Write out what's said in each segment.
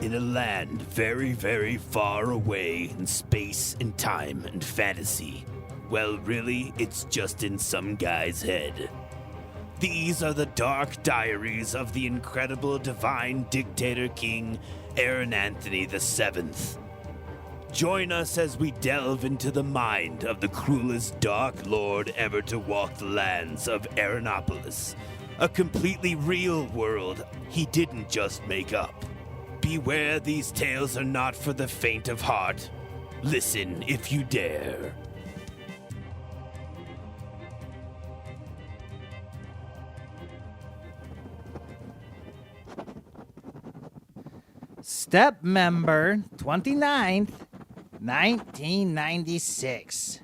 in a land very, very far away in space and time and fantasy. Well, really, it's just in some guy's head. These are the dark diaries of the incredible divine dictator king Aaronanthony VII. Join us as we delve into the mind of the cruelest dark lord ever to walk the lands of Aaronopolis, a completely real world he didn't just make up. Beware, these tales are not for the faint of heart. Listen if you dare. Step member 29th, 1996.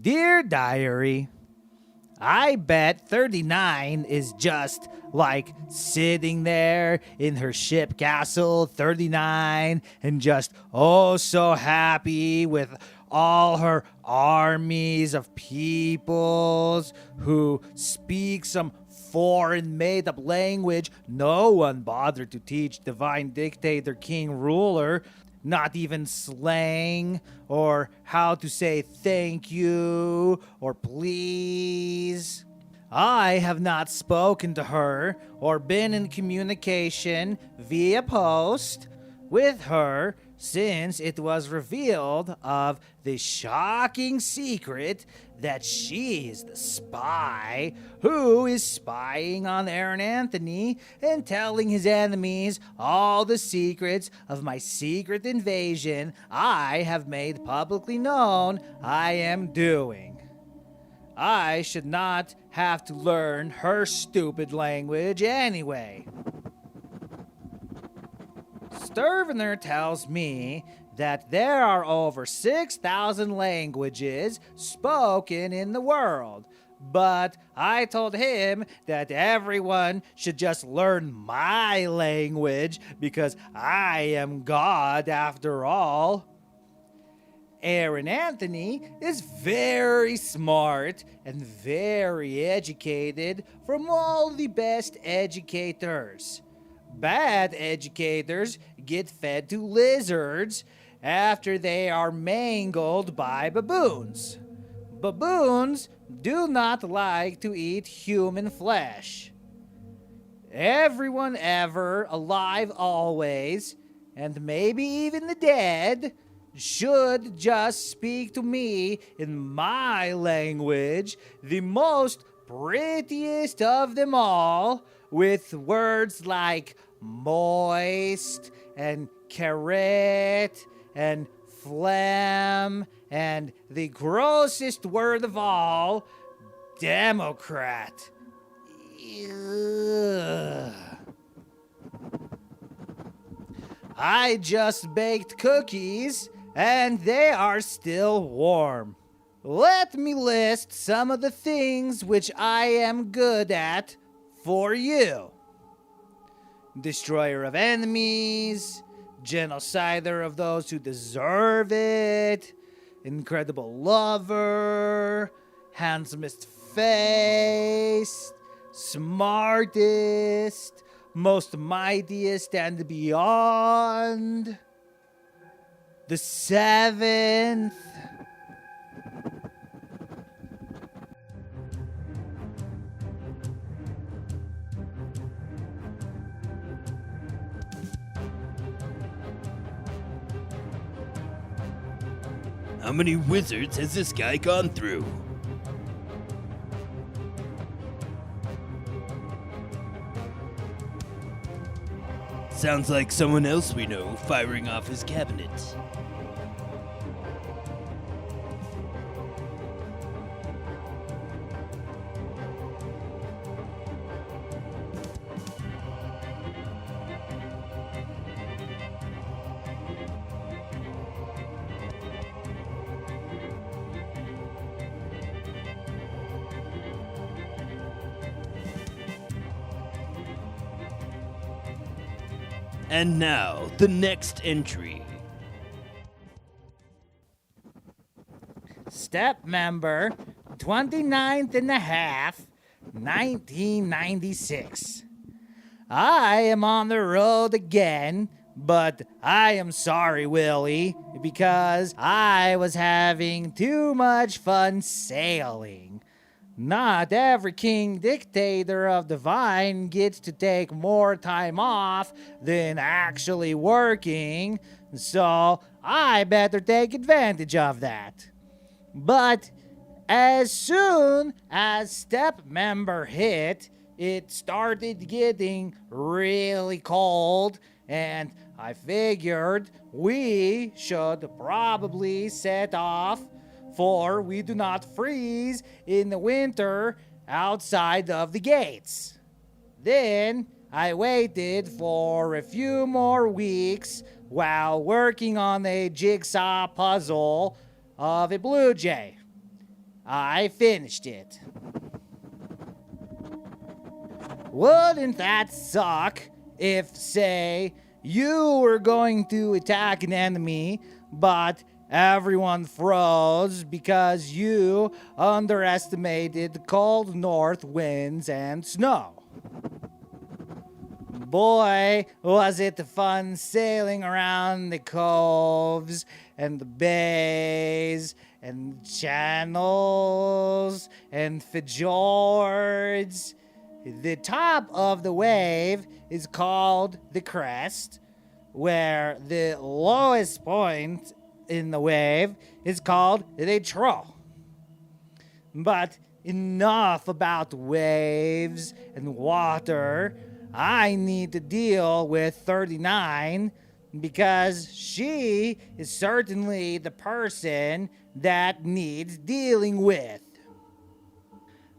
Dear Diary, I bet 39 is just like sitting there in her ship castle 39 and just oh so happy with all her armies of peoples who speak some foreign made-up language no one bothered to teach divine dictator king ruler. Not even slang, or how to say thank you, or please. I have not spoken to her, or been in communication via post with her since it was revealed of the shocking secret that she is the spy who is spying on Aaronanthony and telling his enemies all the secrets of my secret invasion I have made publicly known I am doing. I should not have to learn her stupid language anyway. Sturvener tells me that there are over 6,000 languages spoken in the world, but I told him that everyone should just learn my language because I am God after all. Aaronanthony is very smart and very educated from all the best educators. Bad educators get fed to lizards after they are mangled by baboons. Baboons do not like to eat human flesh. Everyone ever, alive always, and maybe even the dead, should just speak to me in my language, the most prettiest of them all, with words like moist and carrot and phlegm and the grossest word of all, Democrat. Ugh. I just baked cookies and they are still warm. Let me list some of the things which I am good at for you. Destroyer of enemies, genocider of those who deserve it, incredible lover, handsomest face, smartest, most mightiest and beyond. The seventh. How many wizards has this guy gone through? Sounds like someone else we know firing off his cabinet. And now, the next entry. Step member 29th and a half, 1996. I am on the road again But I am sorry, Willie, because I was having too much fun sailing. Not every king dictator of the vine gets to take more time off than actually working, so I better take advantage of that. But as soon as step member hit, it started getting really cold, and I figured we should probably set off, for we do not freeze in the winter outside of the gates. Then I waited for a few more weeks while working on a jigsaw puzzle of a blue jay. I finished it. Wouldn't that suck if, say, you were going to attack an enemy, but everyone froze because you underestimated the cold north winds and snow? Boy, was it fun sailing around the coves and the bays and channels and fjords. The top of the wave is called the crest, where the lowest point in the wave is called the trough. But enough about waves and water. I need to deal with 39 because she is certainly the person that needs dealing with.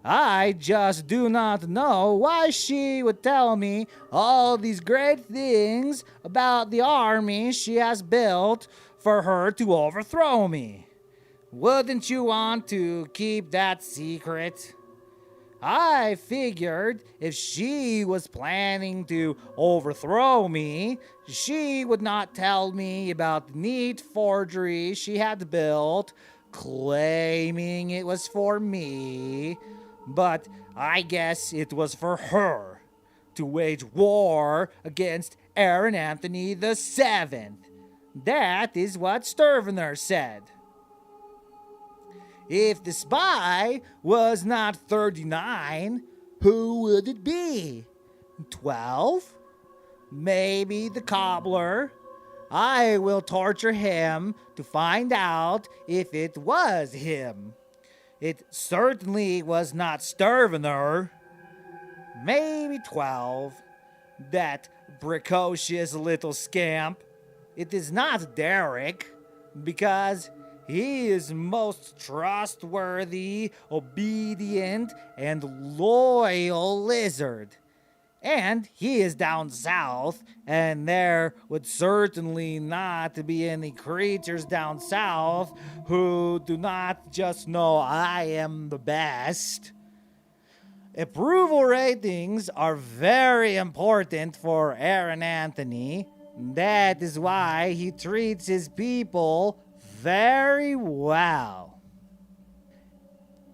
I just do not know why she would tell me all these great things about the army she has built for her to overthrow me. Wouldn't you want to keep that secret? I figured if she was planning to overthrow me, she would not tell me about the neat forgery she had built, claiming it was for me. But I guess it was for her to wage war against Aaronanthony VII. That is what Sturvener said. If the spy was not 39, who would it be? 12? Maybe the cobbler? I will torture him to find out if it was him. It certainly was not Sturvener. Maybe 12. That precocious little scamp. It is not Derek, because he is most trustworthy, obedient, and loyal lizard. And he is down south, and there would certainly not be any creatures down south who do not just know I am the best. Approval ratings are very important for Aaronanthony. That is why he treats his people very well.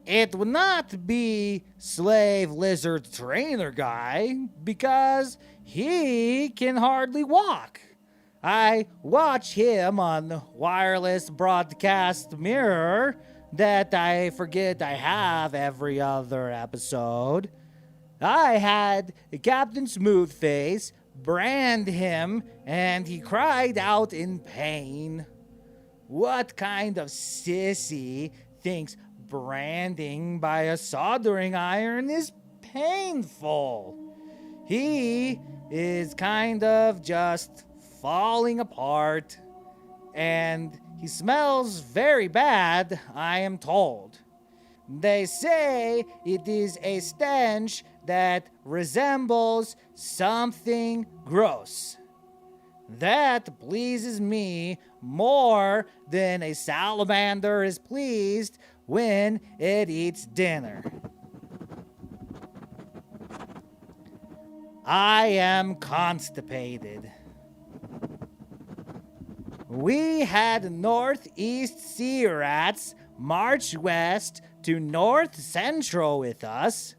It would not be slave lizard trainer guy because he can hardly walk. I watch him on wireless broadcast mirror that I forget I have every other episode. I had Captain Smoothface brand him and he cried out in pain. What kind of sissy thinks branding by a soldering iron is painful? He is kind of just falling apart, and he smells very bad, I am told. They say it is a stench that resembles something gross. That pleases me more than a salamander is pleased when it eats dinner. I am constipated. We had northeast sea rats march west to north central with us.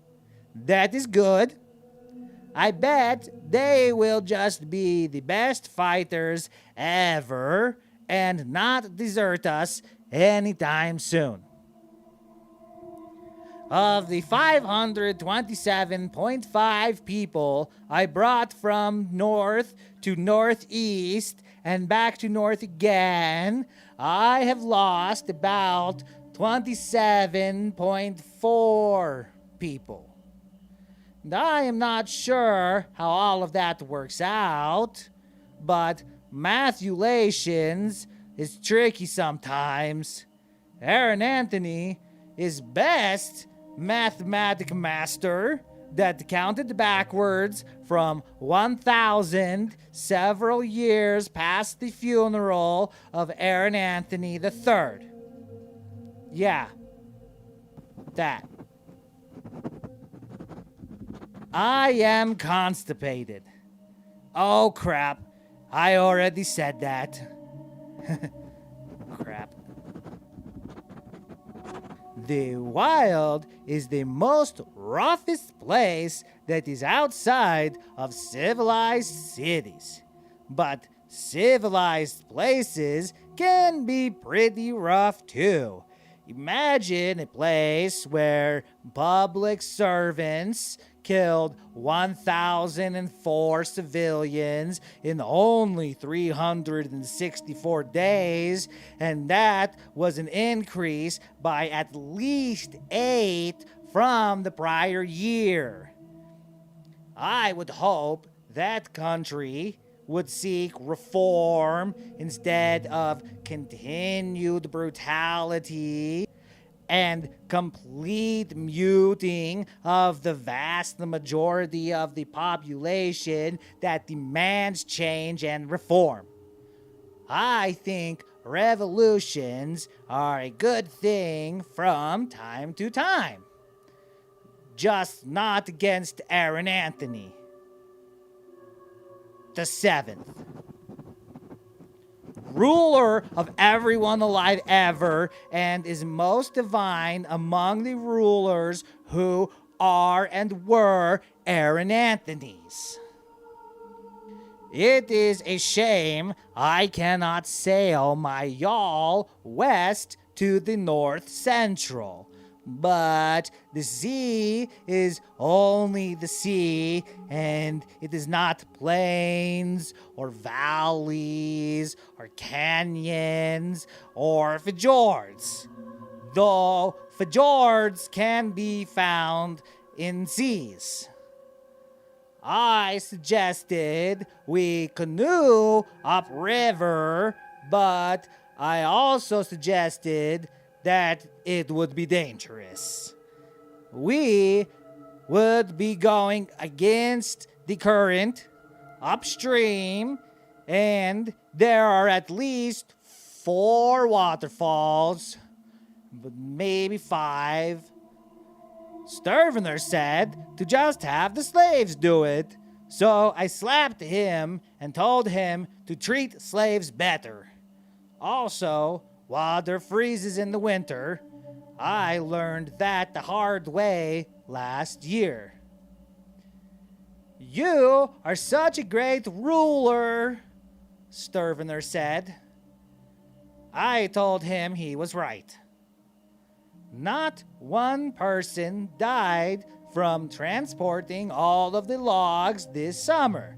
That is good. I bet they will just be the best fighters ever and not desert us anytime soon. Of the 527.5 people I brought from north to northeast and back to north again, I have lost about 27.4 people. And I am not sure how all of that works out, but mathulations is tricky sometimes. Aaronanthony is best mathematic master that counted backwards from 1,000 several years past the funeral of Aaronanthony III. Yeah, that. I am constipated. Oh crap, I already said that. Crap. The wild is the most roughest place that is outside of civilized cities. But civilized places can be pretty rough too. Imagine a place where public servants killed 1,004 civilians in only 364 days, and that was an increase by at least 8 from the prior year. I would hope that country would seek reform instead of continued brutality and complete muting of the vast majority of the population that demands change and reform. I think revolutions are a good thing from time to time. Just not against Aaronanthony VII, ruler of everyone alive ever, and is most divine among the rulers who are and were Aaronanthonies. It is a shame I cannot sail my yawl west to the North Central. But the sea is only the sea, and it is not plains or valleys or canyons or fjords, though fjords can be found in seas. I suggested we canoe upriver, but I also suggested that it would be dangerous. We would be going against the current upstream, and there are at least 4 waterfalls, but maybe 5. Sturvener said to just have the slaves do it, so I slapped him and told him to treat slaves better. Also, water freezes in the winter. I learned that the hard way last year. You are such a great ruler, Sturvener said. I told him he was right. Not one person died from transporting all of the logs this summer.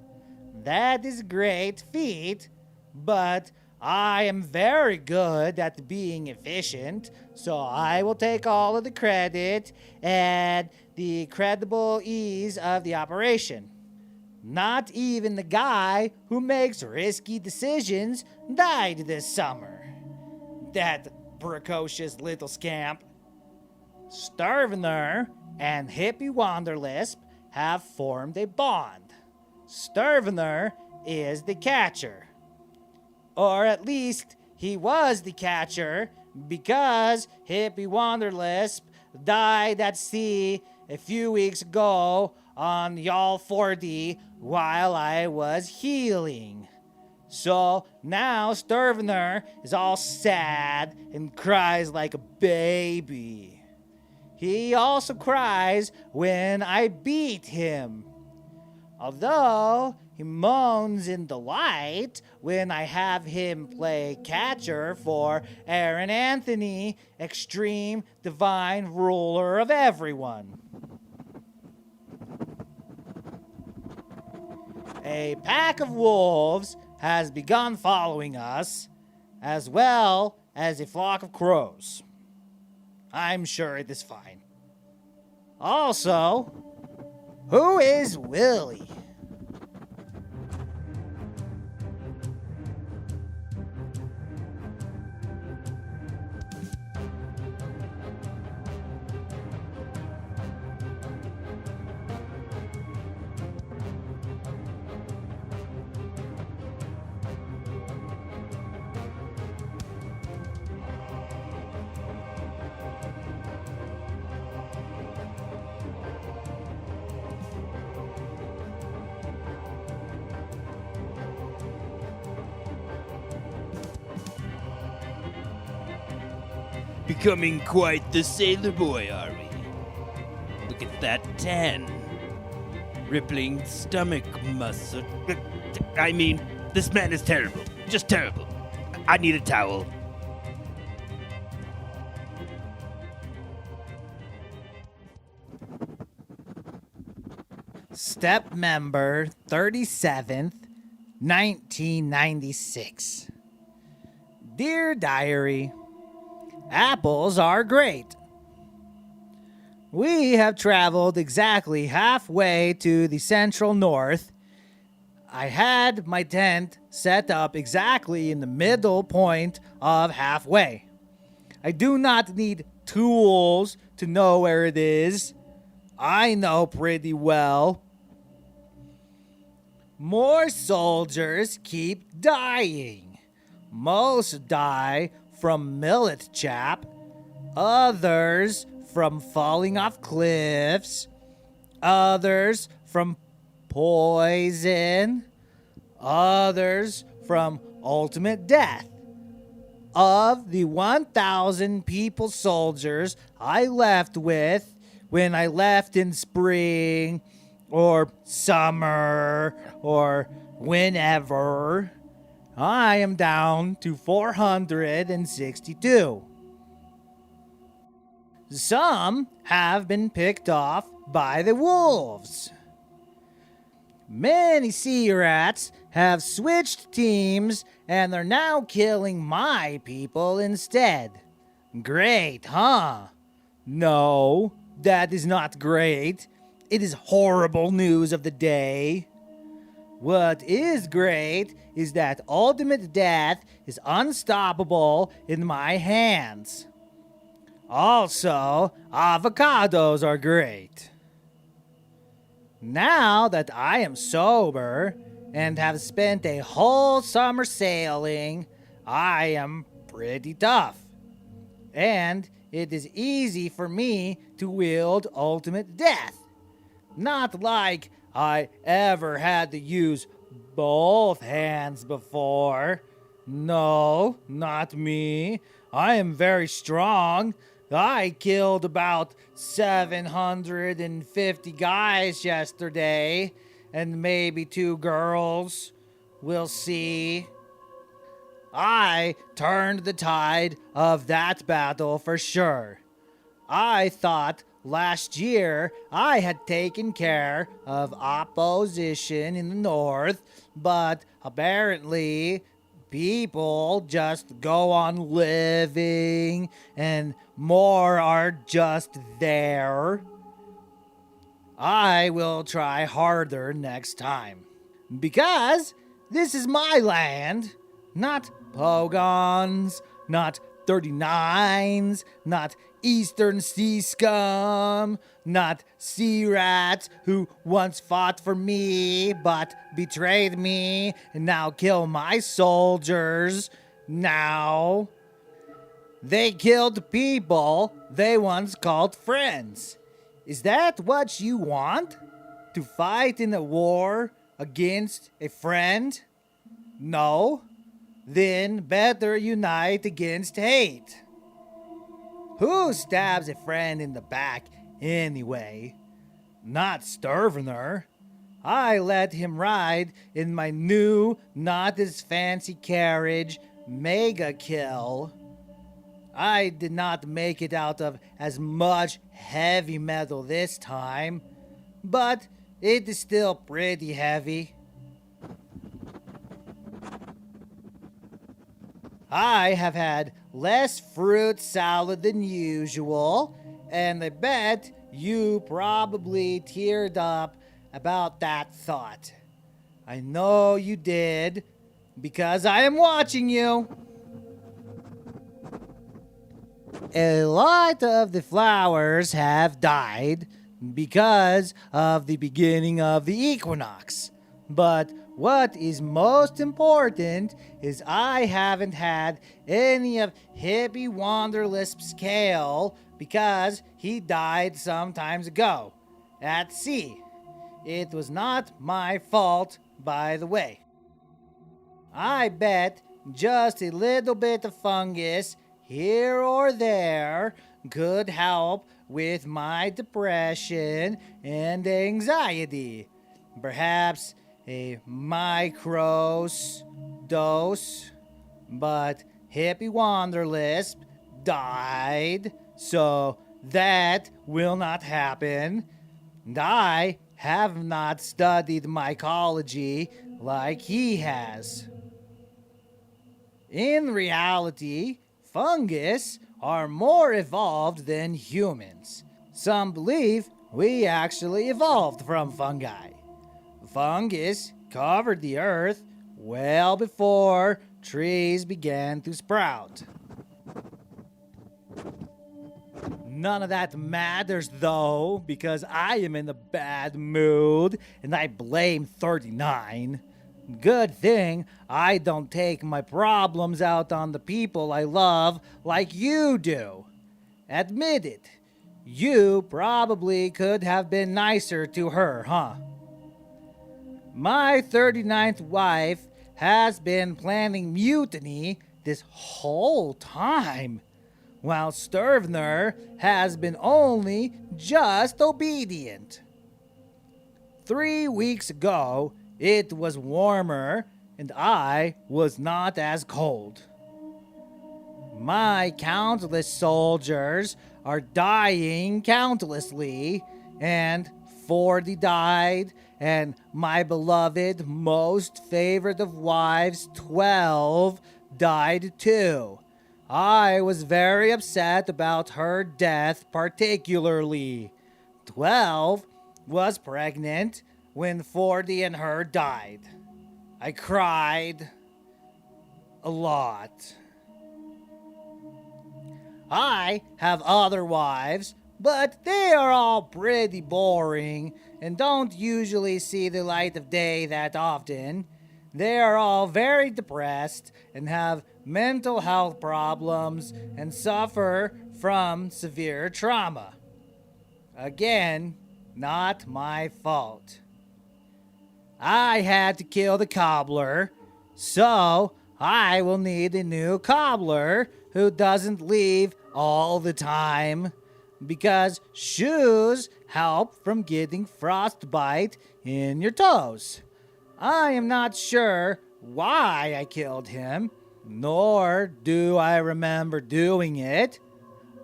That is a great feat, but I am very good at being efficient, so I will take all of the credit and the credible ease of the operation. Not even the guy who makes risky decisions died this summer. That precocious little scamp. Sturvener and Hippie Wanderlisp have formed a bond. Sturvener is the catcher. Or at least he was the catcher, because Hippie Wanderlisp died at sea a few weeks ago on Yawl 40 while I was healing. So now Sturvener is all sad and cries like a baby. He also cries when I beat him. Although he moans in delight when I have him play catcher for Aaronanthony, extreme divine ruler of everyone. A pack of wolves has begun following us, as well as a flock of crows. I'm sure it is fine. Also, who is Willie? Becoming quite the sailor boy, are we? Look at that tan. Rippling stomach muscle. I mean, this man is terrible. Just terrible. I need a towel. Step member 37th, 1996. Dear Diary, apples are great. We have traveled exactly halfway to the central north. I had my tent set up exactly in the middle point of halfway. I do not need tools to know where it is. I know pretty well. More soldiers keep dying. Most die from millet chap, others from falling off cliffs, others from poison, others from ultimate death. Of the 1,000 people soldiers I left with when I left in spring or summer or whenever, I am down to 462. Some have been picked off by the wolves. Many sea rats have switched teams and they're now killing my people instead. Great, huh? No, that is not great. It is horrible news of the day. What is great is that ultimate death is unstoppable in my hands. Also, avocados are great. Now that I am sober and have spent a whole summer sailing, I am pretty tough. And it is easy for me to wield ultimate death. Not like I ever had to use both hands before. No, not me. I am very strong. I killed about 750 guys yesterday, and maybe 2 girls. We'll see. I turned the tide of that battle for sure. I thought last year I had taken care of opposition in the north, but apparently people just go on living and more are just there. I will try harder next time. Because this is my land, not Pogons, not 39s, not Eastern Sea Scum, not sea rats who once fought for me but betrayed me and now kill my soldiers. Now, they killed people they once called friends. Is that what you want? To fight in a war against a friend? No? Then better unite against hate. Who stabs a friend in the back anyway? Not Sturvener. I let him ride in my new, not as fancy carriage, Mega Kill. I did not make it out of as much heavy metal this time, but it is still pretty heavy. I have had less fruit salad than usual, and I bet you probably teared up about that thought. I know you did, because I am watching you. A lot of the flowers have died because of the beginning of the equinox. But what is most important is I haven't had any of Hippie Wanderlisp's kale because he died some times ago at sea. It was not my fault, by the way. I bet just a little bit of fungus here or there could help with my depression and anxiety. Perhaps a micros dose, but Hippie Wanderlisp died, so that will not happen. And I have not studied mycology like he has. In reality, fungus are more evolved than humans. Some believe we actually evolved from fungi. Fungus covered the earth well before trees began to sprout. None of that matters though, because I am in a bad mood and I blame 39. Good thing I don't take my problems out on the people I love like you do. Admit it. You probably could have been nicer to her, huh? My 39th wife has been planning mutiny this whole time, while Sturvner has been only just obedient. 3 weeks ago, it was warmer, and I was not as cold. My countless soldiers are dying countlessly, and 40 died, and my beloved, most favorite of wives, 12, died too. I was very upset about her death particularly. 12 was pregnant when 40 and her died. I cried a lot. I have other wives, but they are all pretty boring and don't usually see the light of day that often. They are all very depressed and have mental health problems and suffer from severe trauma. Again, not my fault. I had to kill the cobbler, so I will need a new cobbler who doesn't leave all the time, because shoes help from getting frostbite in your toes. I am not sure why I killed him, nor do I remember doing it,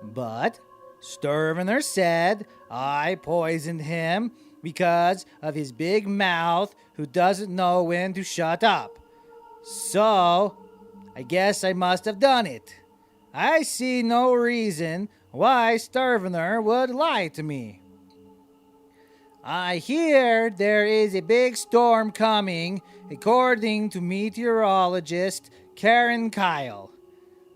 but Sturvener said I poisoned him because of his big mouth who doesn't know when to shut up. So, I guess I must have done it. I see no reason why Sturvener would lie to me. I hear there is a big storm coming, according to meteorologist Karen Kyle.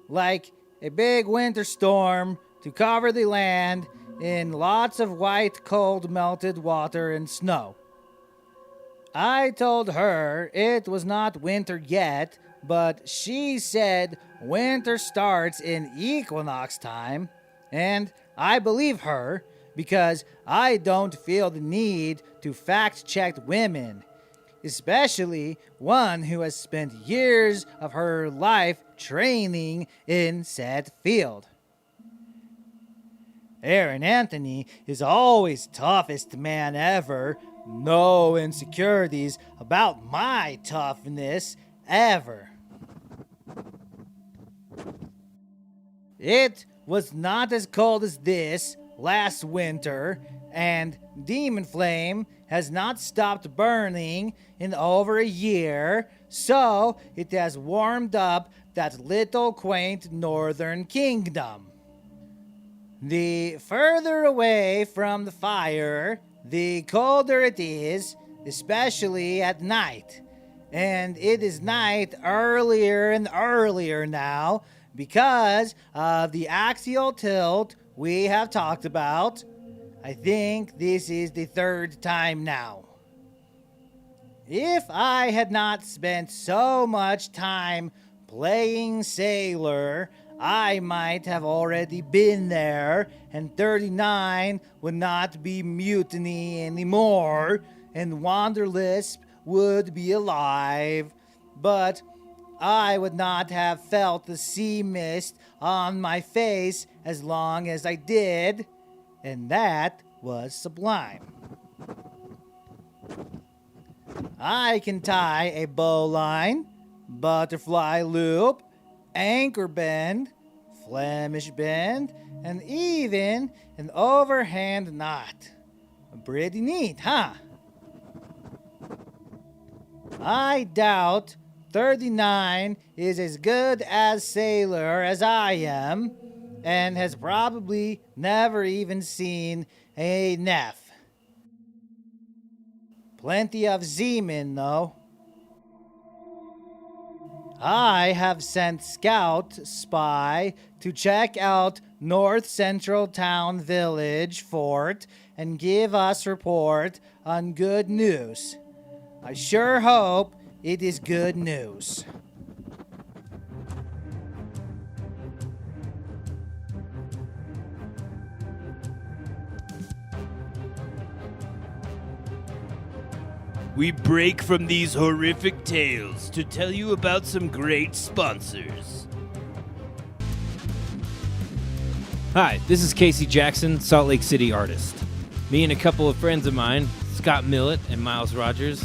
Like a big winter storm to cover the land in lots of white, cold, melted water and snow. I told her it was not winter yet, but she said winter starts in equinox time, and I believe her because I don't feel the need to fact-check women, especially one who has spent years of her life training in said field. Aaronanthony is always toughest man ever, no insecurities about my toughness ever. It was not as cold as this last winter, and Demon Flame has not stopped burning in over a year, so it has warmed up that little quaint northern kingdom. The further away from the fire, the colder it is, especially at night. And it is night earlier and earlier now because of the axial tilt we have talked about. I think this is the third time now. If I had not spent so much time playing sailor, I might have already been there, and 39 would not be mutiny anymore, and Wanderlisp would be alive. But I would not have felt the sea mist on my face as long as I did, and that was sublime. I can tie a bowline, butterfly loop, anchor bend, Flemish bend, and even an overhand knot. Pretty neat, huh? I doubt 39 is as good as sailor as I am, and has probably never even seen a Neff. Plenty of Zeeman, though. I have sent Scout Spy to check out North Central Town Village Fort and give us report on good news. I sure hope it is good news. We break from these horrific tales to tell you about some great sponsors. Hi, this is Casey Jackson, Salt Lake City artist. Me and a couple of friends of mine, Scott Millett and Miles Rogers,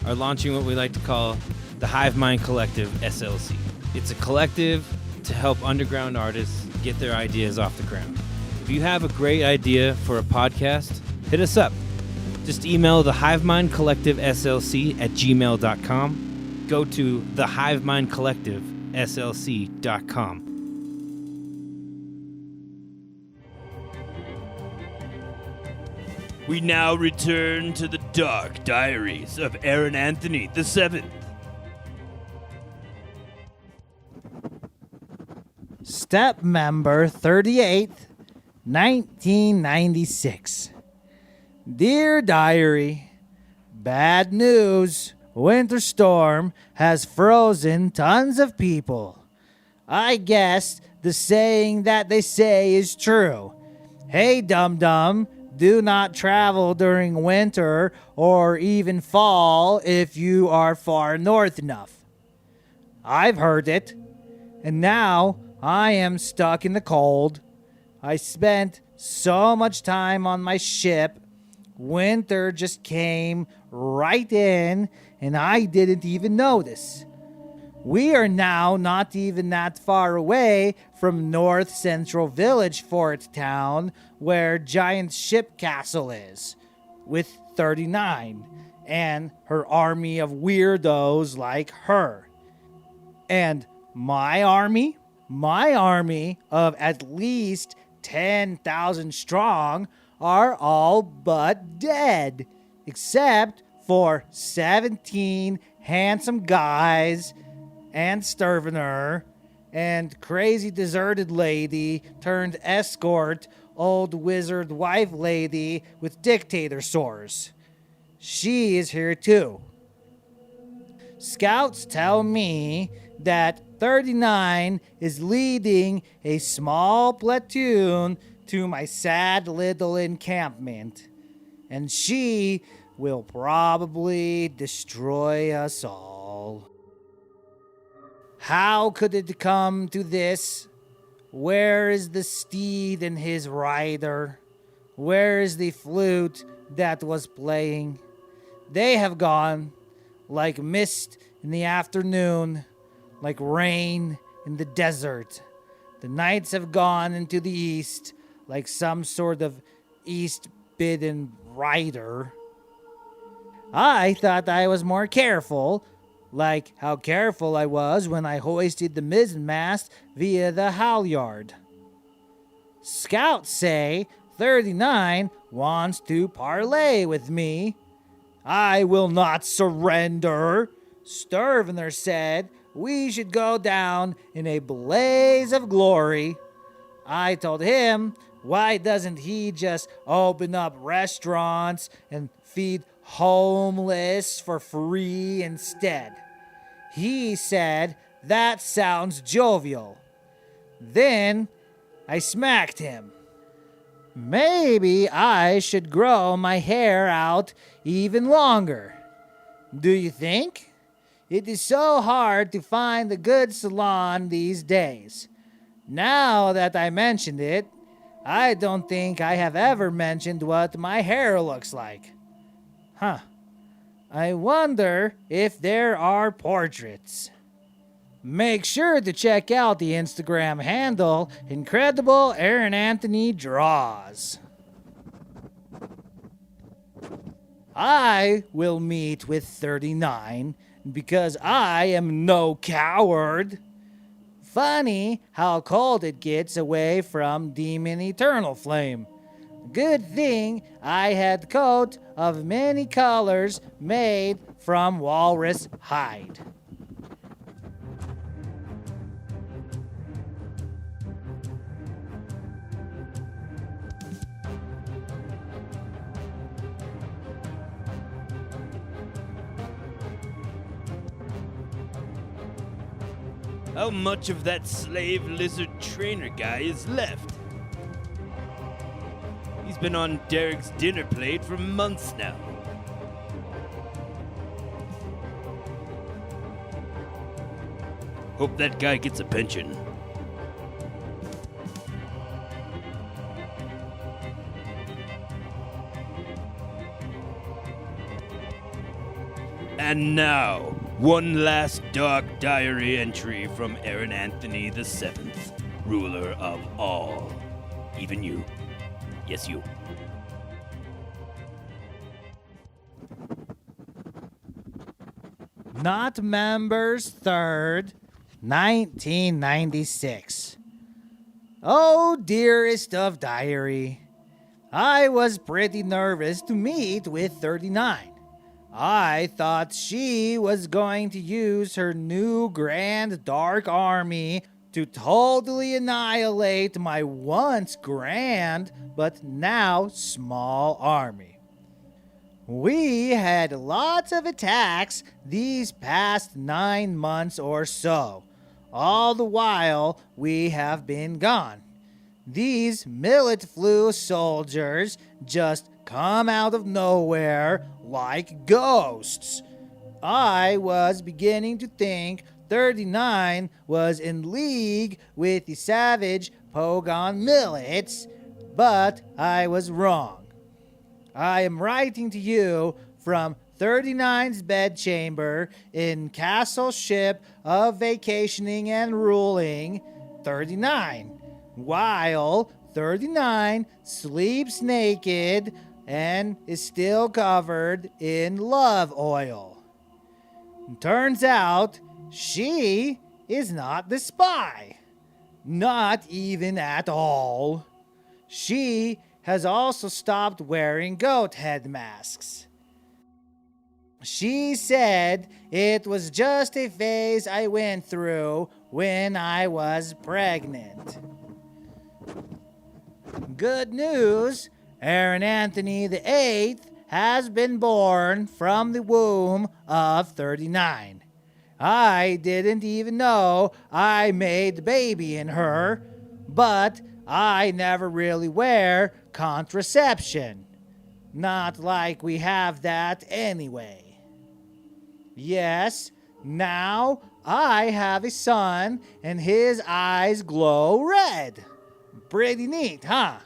are launching what we like to call the Hive Mind Collective, S.L.C. It's a collective to help underground artists get their ideas off the ground. If you have a great idea for a podcast, hit us up. Just email the Hivemind Collective SLC at gmail.com. Go to thehivemindcollectiveslc.com. We now return to the dark diaries of Aaronanthony VII. Step member 38th, 1996. Dear Diary, bad news. Winter storm has frozen tons of people. I guess the saying that they say is true. Hey, dum-dum, do not travel during winter or even fall if you are far north enough. I've heard it, and now I am stuck in the cold. I spent so much time on my ship. Winter just came right in, and I didn't even notice. We are now not even that far away from North Central Village Fort Town, where Giant Ship Castle is, with 39, and her army of weirdos like her. And my army of at least 10,000 strong, are all but dead, except for 17 handsome guys and Sturvener and crazy deserted lady turned escort old wizard wife lady with dictator sores. She is here too. Scouts tell me that 39 is leading a small platoon to my sad little encampment, and she will probably destroy us all. How could it come to this? Where is the steed and his rider? Where is the flute that was playing? They have gone like mist in the afternoon, like rain in the desert. The nights have gone into the east like some sort of east-bidden rider. I thought I was more careful, like how careful I was when I hoisted the mizzenmast via the halyard. Scouts say 39 wants to parley with me. I will not surrender. Sturvener said we should go down in a blaze of glory. I told him, why doesn't he just open up restaurants and feed homeless for free instead? He said, that sounds jovial. Then I smacked him. Maybe I should grow my hair out even longer. Do you think? It is so hard to find a good salon these days. Now that I mentioned it, I don't think I have ever mentioned what my hair looks like. I wonder if there are portraits. Make sure to check out the Instagram handle Incredible Aaronanthony Draws. I will meet with 39 because I am no coward. Funny how cold it gets away from Demon Eternal Flame. Good thing I had coat of many colors made from walrus hide. How much of that slave lizard trainer guy is left? He's been on Derek's dinner plate for months now. Hope that guy gets a pension. And now, one last dark diary entry from Aaronanthony VII, ruler of all. Even you. Yes, you. Not members 3rd, 1996. Oh, dearest of diary, I was pretty nervous to meet with 39. I thought she was going to use her new grand dark army to totally annihilate my once grand but now small army. We had lots of attacks these past 9 months or so. All the while we have been gone. These millet flu soldiers just come out of nowhere like ghosts. I was beginning to think 39 was in league with the savage Pogon millets, but I was wrong. I am writing to you from 39's bedchamber in castle ship of vacationing and ruling 39, while 39 sleeps naked and is still covered in love oil. Turns out she is not the spy. Not even at all. She has also stopped wearing goat head masks. She said it was just a phase I went through when I was pregnant. Good news, Aaronanthony VIII has been born from the womb of 39. I didn't even know I made the baby in her, but I never really wear contraception. Not like we have that anyway. Yes, now I have a son and his eyes glow red. Pretty neat, huh?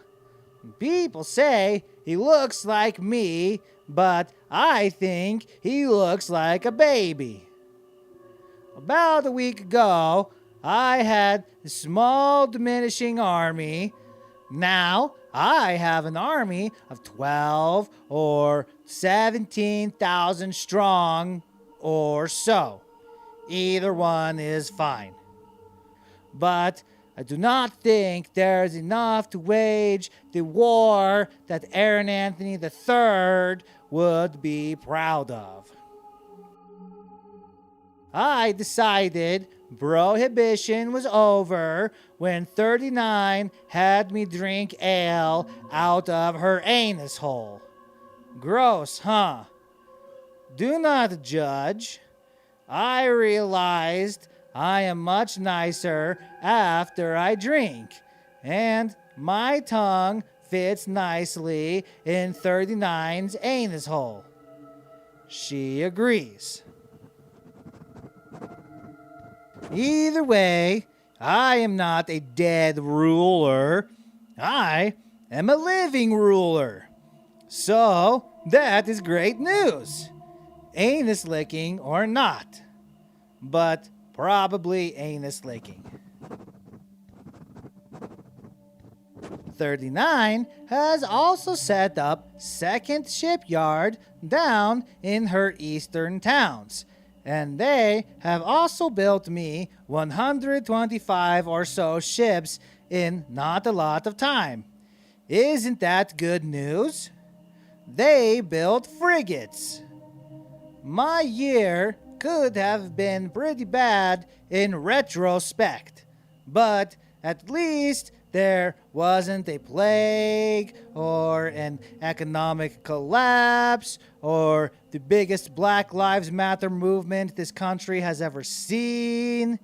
People say he looks like me, but I think he looks like a baby. About a week ago, I had a small diminishing army. Now I have an army of 12 or 17,000 strong or so. Either one is fine. But I do not think there is enough to wage the war that Aaronanthony III would be proud of. I decided prohibition was over when 39 had me drink ale out of her anus hole. Gross, huh? Do not judge. I realized I am much nicer after I drink, and my tongue fits nicely in 39's anus hole. She agrees. Either way, I am not a dead ruler. I am a living ruler. So, that is great news. Anus licking or not. But probably anus licking. 39 has also set up second shipyard down in her eastern towns. And they have also built me 125 or so ships in not a lot of time. Isn't that good news? They built frigates. My year could have been pretty bad in retrospect, but at least there wasn't a plague or an economic collapse or the biggest Black Lives Matter movement this country has ever seen.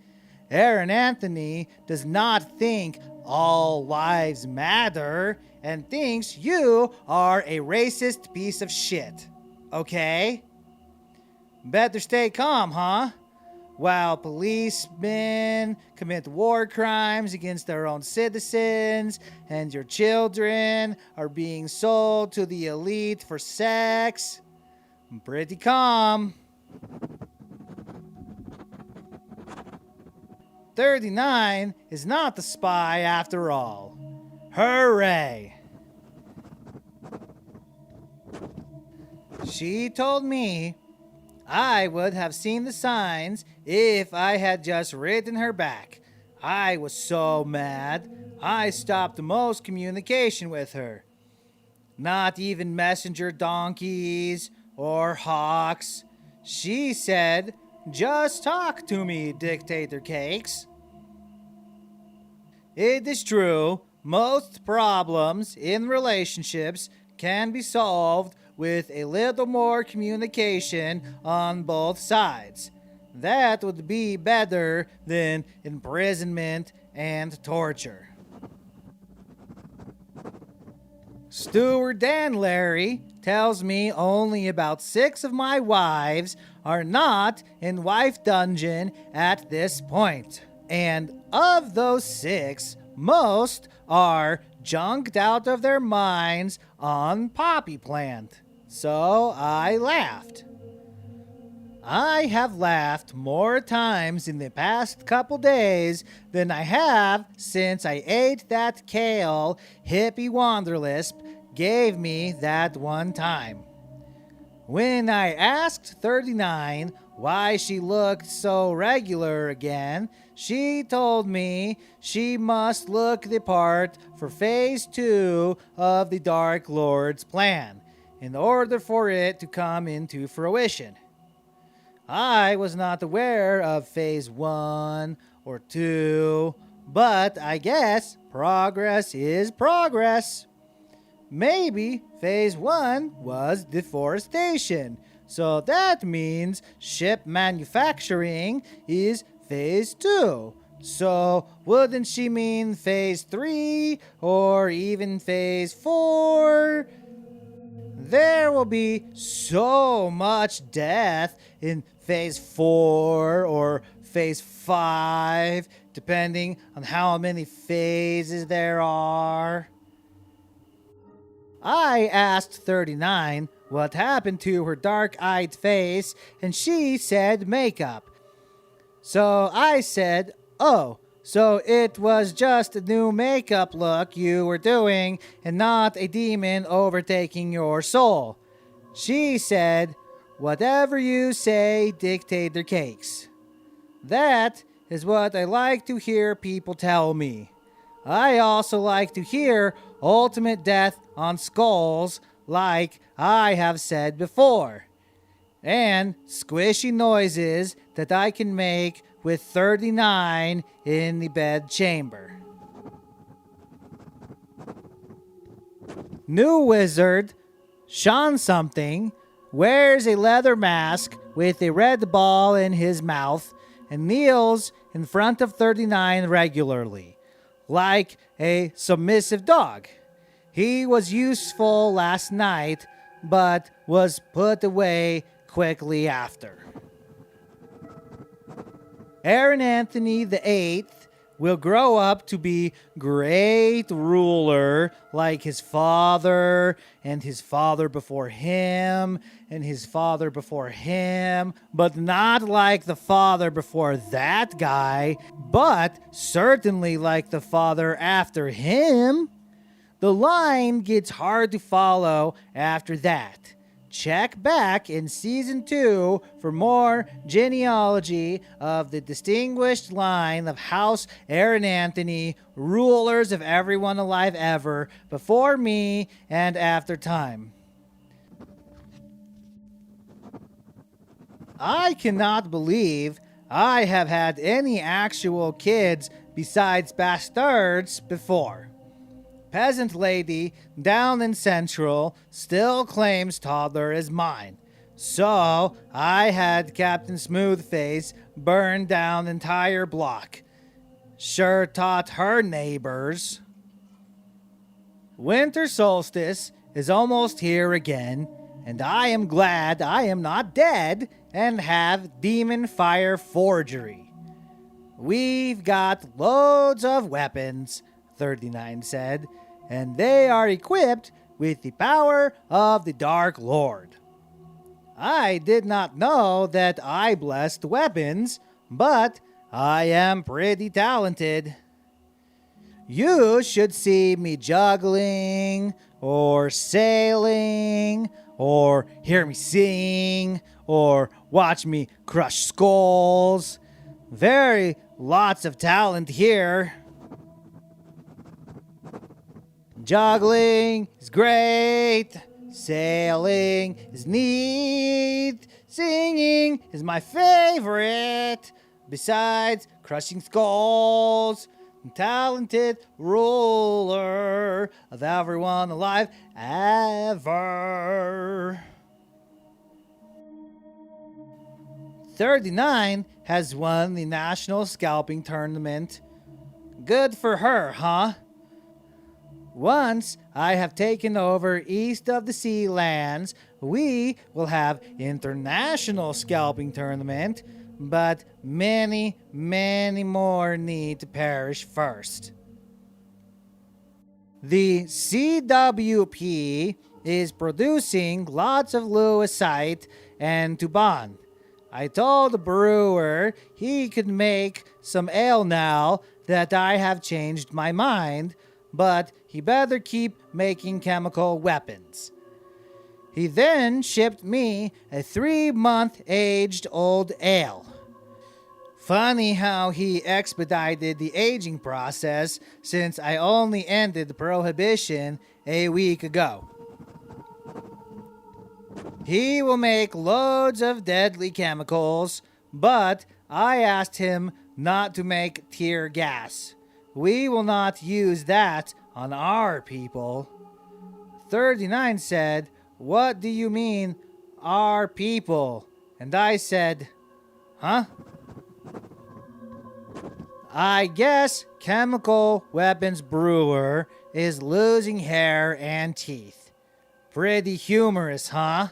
Aaronanthony does not think all lives matter and thinks you are a racist piece of shit. Okay? Better stay calm, huh? While policemen commit war crimes against their own citizens and your children are being sold to the elite for sex. I'm pretty calm. 39 is not the spy after all. Hooray! She told me I would have seen the signs if I had just ridden her back. I was so mad, I stopped most communication with her. Not even messenger donkeys or hawks. She said, "Just talk to me, dictator cakes." It is true, most problems in relationships can be solved with a little more communication on both sides. That would be better than imprisonment and torture. Steward Dan Larry tells me only about 6 of my wives are not in wife dungeon at this point. And of those 6, most are junked out of their minds on poppy plant. So I laughed. I have laughed more times in the past couple days than I have since I ate that kale Hippie Wanderlisp gave me that one time. When I asked 39 why she looked so regular again, she told me she must look the part for Phase 2 of the Dark Lord's plan in order for it to come into fruition. I was not aware of Phase 1 or 2, but I guess progress is progress. Maybe Phase 1 was deforestation, so that means ship manufacturing is Phase 2. So wouldn't she mean Phase 3 or even Phase 4? There will be so much death in Phase 4 or Phase 5, depending on how many phases there are. I asked 39 what happened to her dark-eyed face, and she said makeup. So I said, oh, so it was just a new makeup look you were doing and not a demon overtaking your soul. She said, whatever you say, dictator cakes. That is what I like to hear people tell me. I also like to hear ultimate death on skulls, like I have said before, and squishy noises that I can make with 39 in the bed chamber. New wizard, Sean something, wears a leather mask with a red ball in his mouth and kneels in front of 39 regularly, like a submissive dog. He was useful last night, but was put away quickly after. Aaronanthony VIII will grow up to be great ruler like his father and his father before him and his father before him, but not like the father before that guy, but certainly like the father after him. The line gets hard to follow after that. Check back in Season 2 for more genealogy of the distinguished line of House Aaronanthony, rulers of everyone alive ever, before me and after time. I cannot believe I have had any actual kids besides bastards before. Peasant lady down in Central still claims toddler is mine. So I had Captain Smoothface burn down entire block. Sure taught her neighbors. Winter solstice is almost here again, and I am glad I am not dead and have demon fire forgery. We've got loads of weapons, 39 said, and they are equipped with the power of the Dark Lord. I did not know that I blessed weapons, but I am pretty talented. You should see me juggling, or sailing, or hear me sing, or watch me crush skulls. Very lots of talent here. Juggling is great, sailing is neat, singing is my favorite. Besides crushing skulls, I'm talented ruler of everyone alive ever. 39 has won the national scalping tournament. Good for her, huh? Once I have taken over east of the sea lands, we will have international scalping tournament, but many, many more need to perish first. The CWP is producing lots of lewisite and tuban. I told the brewer he could make some ale now that I have changed my mind, but he better keep making chemical weapons. He then shipped me a 3-month aged old ale. Funny how he expedited the aging process since I only ended the prohibition a week ago. He will make loads of deadly chemicals, but I asked him not to make tear gas. We will not use that on our people. 39 said, "What do you mean, our people?" And I said, "Huh?" I guess chemical weapons brewer is losing hair and teeth. Pretty humorous, huh?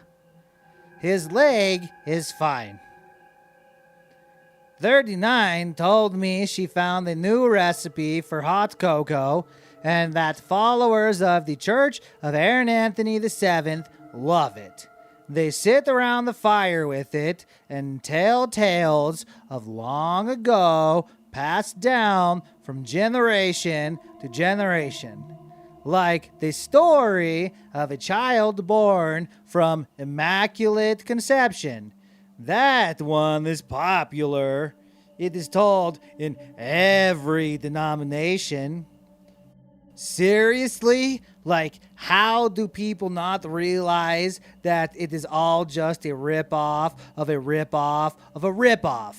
His leg is fine. 39 told me she found a new recipe for hot cocoa and that followers of the Church of Aaronanthony VII love it. They sit around the fire with it and tell tales of long ago passed down from generation to generation. Like the story of a child born from immaculate conception. That one is popular. It is told in every denomination. Seriously? Like, how do people not realize that it is all just a ripoff of a ripoff of a ripoff?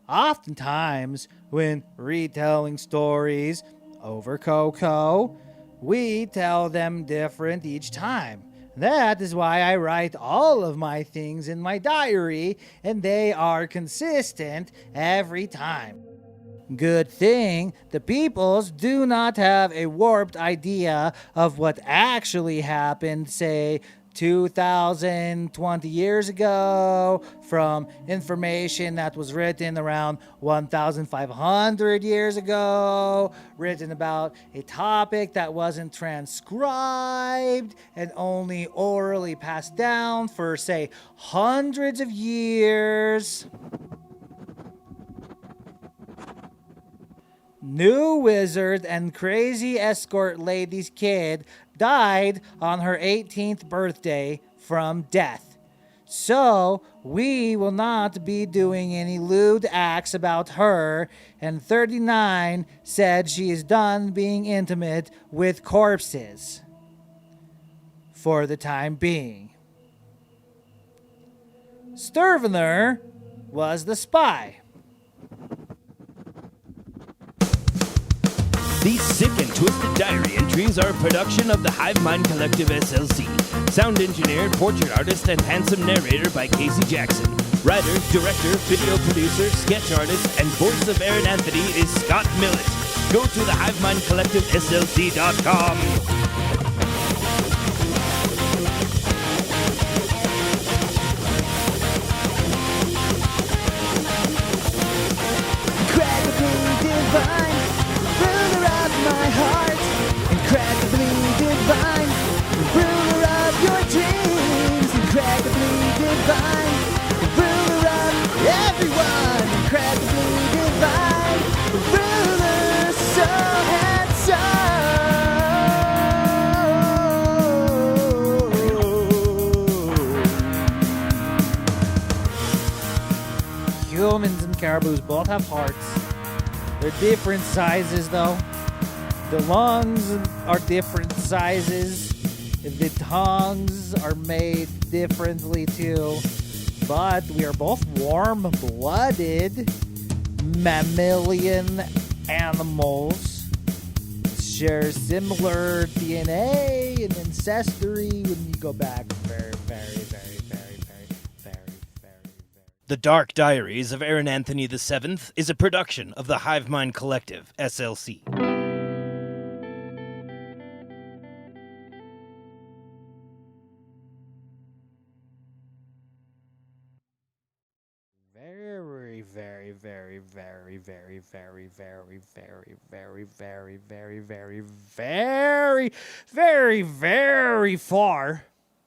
Oftentimes, when retelling stories over Coco, we tell them different each time. That is why I write all of my things in my diary, and they are consistent every time. Good thing the peoples do not have a warped idea of what actually happened, say, 2020 years ago, from information that was written around 1,500 years ago, written about a topic that wasn't transcribed and only orally passed down for, say, hundreds of years. New wizard and crazy escort lady's kid died on her 18th birthday from death. So, we will not be doing any lewd acts about her, and 39 said she is done being intimate with corpses. For the time being. Sturvener was the spy. These sick and twisted diary entries are a production of the Hive Mind Collective S.L.C. Sound engineer, portrait artist, and handsome narrator by Casey Jackson. Writer, director, video producer, sketch artist, and voice of Aaronanthony is Scott Millett. Go to the HiveMindCollectiveSLC.com. Incredibly divine, ruler of my heart. Incredibly divine, ruler of your dreams. Incredibly divine, ruler of everyone. Incredibly divine, ruler so handsome. Humans and caribous both have hearts. They're different sizes, though. The lungs are different sizes. The tongues are made differently, too. But we are both warm-blooded mammalian animals. Share similar DNA and ancestry when you go back very, very, very, very, very, very, very. The Dark Diaries of Aaronanthony VII is a production of the Hive Mind Collective, S.L.C. Very, very, very, very, very, very, very, very, very, very, very, very, very, very, very far